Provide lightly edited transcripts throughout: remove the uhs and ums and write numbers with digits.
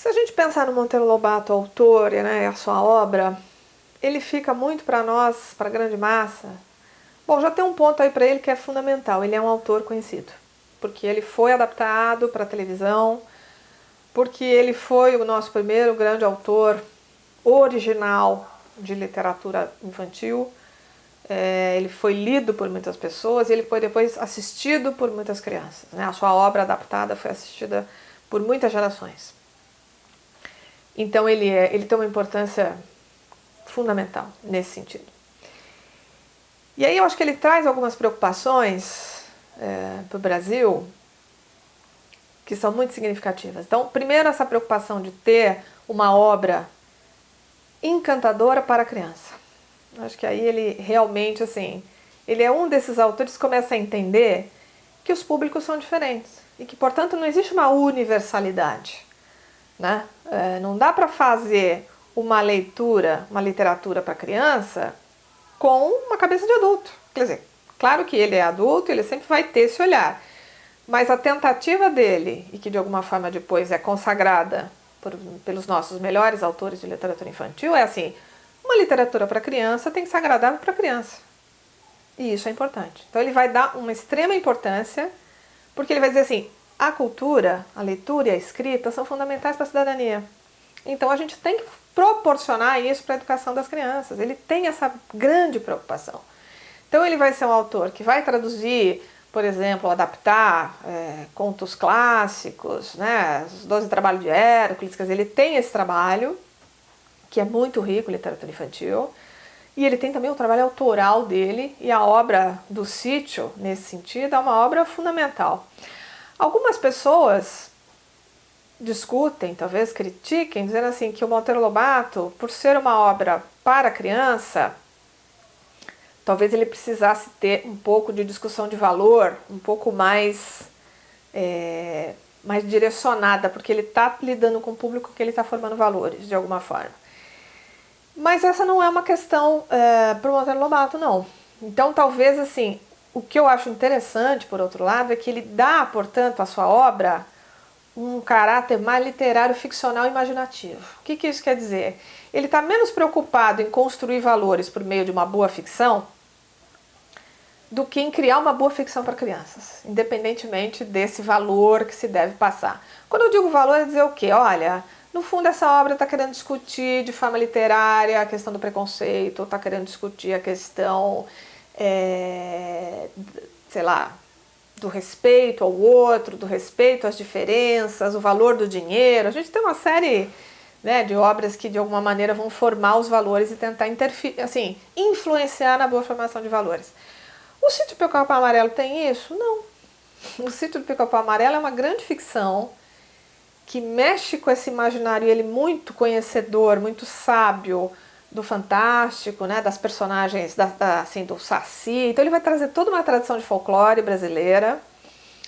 Se a gente pensar no Monteiro Lobato, autor, né, a sua obra, ele fica muito para nós, para a grande massa. Bom, já tem um ponto aí para ele que é fundamental, ele é um autor conhecido, porque ele foi adaptado para a televisão, porque ele foi o nosso primeiro grande autor original de literatura infantil. Ele foi lido por muitas pessoas e ele foi depois assistido por muitas crianças, né? A sua obra adaptada foi assistida por muitas gerações. Então ele tem uma importância fundamental nesse sentido. E aí eu acho que ele traz algumas preocupações para o Brasil que são muito significativas. Então, primeiro, essa preocupação de ter uma obra encantadora para a criança. Acho que aí ele realmente, assim, ele é um desses autores que começa a entender que os públicos são diferentes e que, portanto, não existe uma universalidade, né? Não dá para fazer uma leitura, uma literatura para criança com uma cabeça de adulto. Quer dizer, claro que ele é adulto, ele sempre vai ter esse olhar, mas a tentativa dele, e que de alguma forma depois é consagrada pelos nossos melhores autores de literatura infantil, é assim: uma literatura para criança tem que ser agradável para criança. E isso é importante. Então ele vai dar uma extrema importância, porque ele vai dizer assim: a cultura, a leitura e a escrita são fundamentais para a cidadania. Então a gente tem que proporcionar isso para a educação das crianças. Ele tem essa grande preocupação. Então ele vai ser um autor que vai traduzir, por exemplo, adaptar contos clássicos, né, os 12 Trabalhos de Hércules. Quer dizer, ele tem esse trabalho, que é muito rico, literatura infantil, e ele tem também o trabalho autoral dele, e a obra do Sítio, nesse sentido, é uma obra fundamental. Algumas pessoas discutem, talvez critiquem, dizendo assim que o Monteiro Lobato, por ser uma obra para criança, talvez ele precisasse ter um pouco de discussão de valor, um pouco mais direcionada, porque ele está lidando com o público que ele está formando valores, de alguma forma. Mas essa não é uma questão para o Monteiro Lobato, não. Então, talvez, assim, o que eu acho interessante, por outro lado, é que ele dá, portanto, à sua obra um caráter mais literário, ficcional e imaginativo. O que isso quer dizer? Ele está menos preocupado em construir valores por meio de uma boa ficção do que em criar uma boa ficção para crianças, independentemente desse valor que se deve passar. Quando eu digo valor, é dizer o quê? Olha, no fundo essa obra está querendo discutir de forma literária a questão do preconceito, está querendo discutir a questão, sei lá, do respeito ao outro, do respeito às diferenças, o valor do dinheiro. A gente tem uma série, né, de obras que de alguma maneira vão formar os valores e tentar assim, influenciar na boa formação de valores. O Sítio do Pica-Pau Amarelo tem isso? Não. O Sítio do Pica-Pau Amarelo é uma grande ficção que mexe com esse imaginário, ele muito conhecedor, muito sábio do fantástico, né, das personagens assim, do Saci. Então ele vai trazer toda uma tradição de folclore brasileira,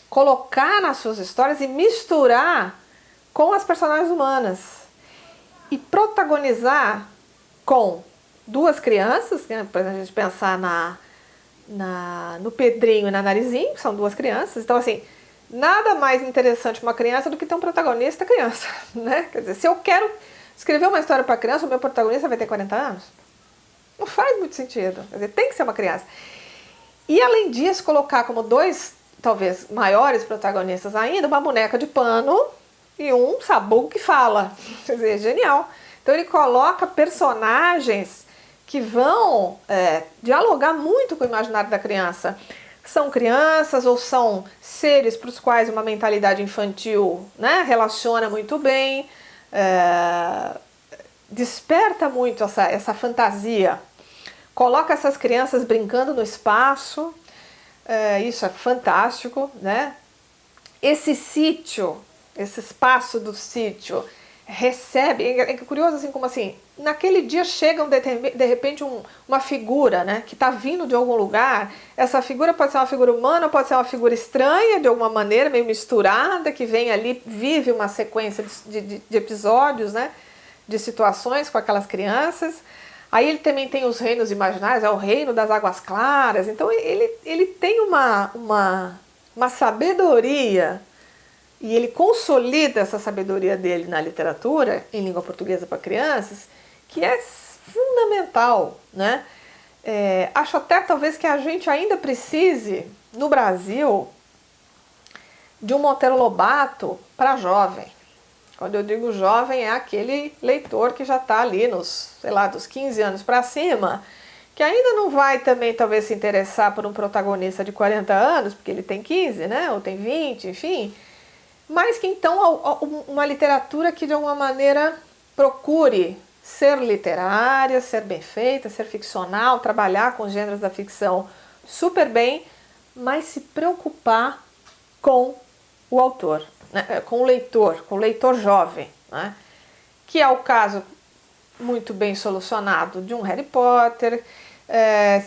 colocar nas suas histórias e misturar com as personagens humanas e protagonizar com duas crianças, né, para a gente pensar no Pedrinho e na Narizinho, que são duas crianças. Então, assim, nada mais interessante para uma criança do que ter um protagonista criança, né? Quer dizer, se eu quero escrever uma história para criança, o meu protagonista vai ter 40 anos? Não faz muito sentido. Quer dizer, tem que ser uma criança. E além disso, colocar como dois, talvez, maiores protagonistas ainda, uma boneca de pano e um sabugo que fala. Quer dizer, genial. Então ele coloca personagens que vão dialogar muito com o imaginário da criança. São crianças ou são seres para os quais uma mentalidade infantil, né, relaciona muito bem, desperta muito essa fantasia, coloca essas crianças brincando no espaço, isso é fantástico, né? Esse sítio, esse espaço do sítio recebe, é curioso assim como assim, naquele dia chega de repente uma figura, né, que está vindo de algum lugar. Essa figura pode ser uma figura humana, pode ser uma figura estranha de alguma maneira, meio misturada, que vem ali, vive uma sequência de episódios, né, de situações com aquelas crianças. Aí ele também tem os reinos imaginários, é o reino das águas claras. Então ele tem uma sabedoria e ele consolida essa sabedoria dele na literatura, em língua portuguesa para crianças, que é fundamental, né? Acho até talvez que a gente ainda precise, no Brasil, de um Monteiro Lobato para jovem. Quando eu digo jovem, é aquele leitor que já está ali nos, sei lá, dos 15 anos para cima, que ainda não vai também talvez se interessar por um protagonista de 40 anos, porque ele tem 15, né? Ou tem 20, enfim. Mas que então uma literatura que de alguma maneira procure ser literária, ser bem feita, ser ficcional, trabalhar com os gêneros da ficção super bem, mas se preocupar com o autor, né? Com o leitor jovem, né? Que é o caso muito bem solucionado de um Harry Potter.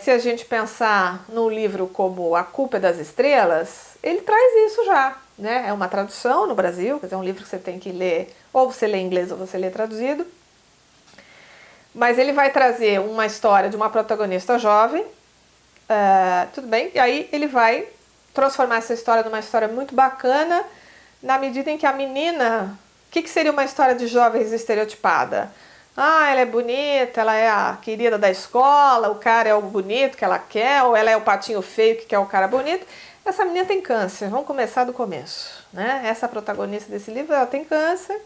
Se a gente pensar num livro como A Culpa é das Estrelas, ele traz isso já, né? É uma tradução no Brasil, quer dizer, é um livro que você tem que ler, ou você lê em inglês ou você lê traduzido, mas ele vai trazer uma história de uma protagonista jovem, tudo bem, e aí ele vai transformar essa história numa história muito bacana, na medida em que a menina, o que seria uma história de jovens estereotipada? Ela é bonita, ela é a querida da escola, o cara é o bonito que ela quer, ou ela é o patinho feio que quer o cara bonito. Essa menina tem câncer, vamos começar do começo, né? Essa protagonista desse livro, ela tem câncer,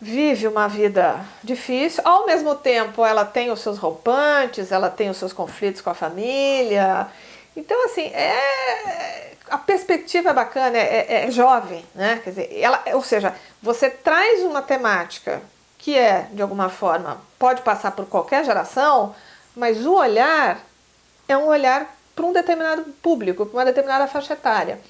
vive uma vida difícil, ao mesmo tempo ela tem os seus rompantes, ela tem os seus conflitos com a família. Então, assim, a perspectiva é bacana, é jovem, né? Quer dizer, ou seja, você traz uma temática que de alguma forma, pode passar por qualquer geração, mas o olhar é um olhar para um determinado público, para uma determinada faixa etária.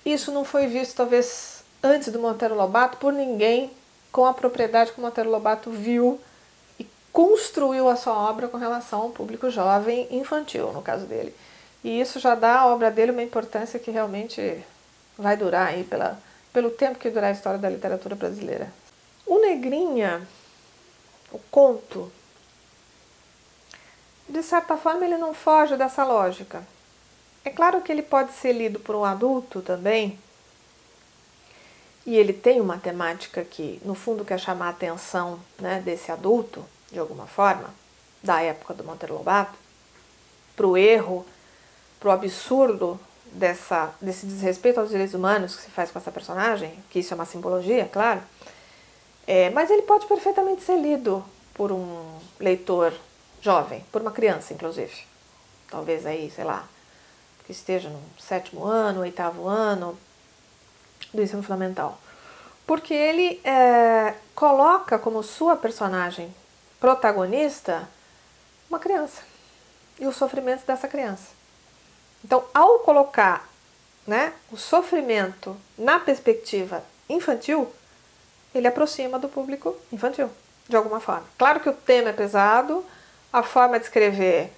Isso não foi visto, talvez, antes do Monteiro Lobato, por ninguém com a propriedade que o Monteiro Lobato viu e construiu a sua obra com relação ao público jovem infantil, no caso dele. E isso já dá à obra dele uma importância que realmente vai durar aí pelo tempo que durar a história da literatura brasileira. O Negrinha, o conto, de certa forma ele não foge dessa lógica. É claro que ele pode ser lido por um adulto também, e ele tem uma temática que, no fundo, quer chamar a atenção, né, desse adulto, de alguma forma, da época do Monteiro Lobato, para o erro, para o absurdo desse desrespeito aos direitos humanos que se faz com essa personagem, que isso é uma simbologia, claro. Mas ele pode perfeitamente ser lido por um leitor jovem, por uma criança, inclusive. Talvez aí, sei lá, que esteja no 7º ano, 8º ano do ensino fundamental. Porque ele coloca como sua personagem protagonista uma criança e os sofrimentos dessa criança. Então, ao colocar, né, o sofrimento na perspectiva infantil, ele aproxima do público infantil, de alguma forma. Claro que o tema é pesado, a forma de escrever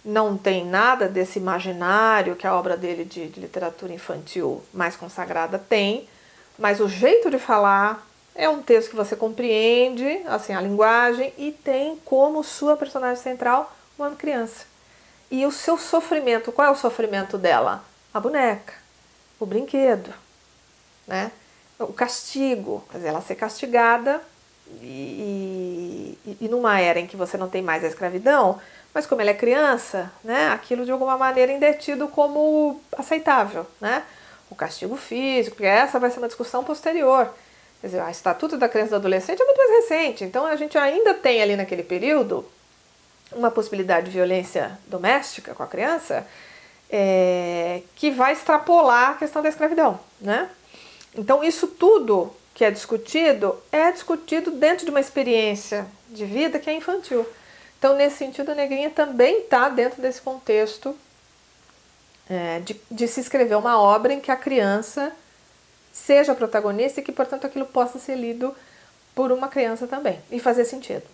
não tem nada desse imaginário que a obra dele de literatura infantil mais consagrada tem, mas o jeito de falar é um texto que você compreende, assim, a linguagem, e tem como sua personagem central uma criança. E o seu sofrimento, qual é o sofrimento dela? A boneca, o brinquedo, né? O castigo, quer dizer, ela ser castigada e numa era em que você não tem mais a escravidão, mas como ela é criança, né, aquilo de alguma maneira ainda é tido como aceitável, né? O castigo físico, porque essa vai ser uma discussão posterior. Quer dizer, o Estatuto da Criança e do Adolescente é muito mais recente, então a gente ainda tem ali naquele período uma possibilidade de violência doméstica com a criança que vai extrapolar a questão da escravidão, né? Então isso tudo que é discutido dentro de uma experiência de vida que é infantil. Então nesse sentido a Negrinha também está dentro desse contexto de se escrever uma obra em que a criança seja a protagonista e que portanto aquilo possa ser lido por uma criança também e fazer sentido.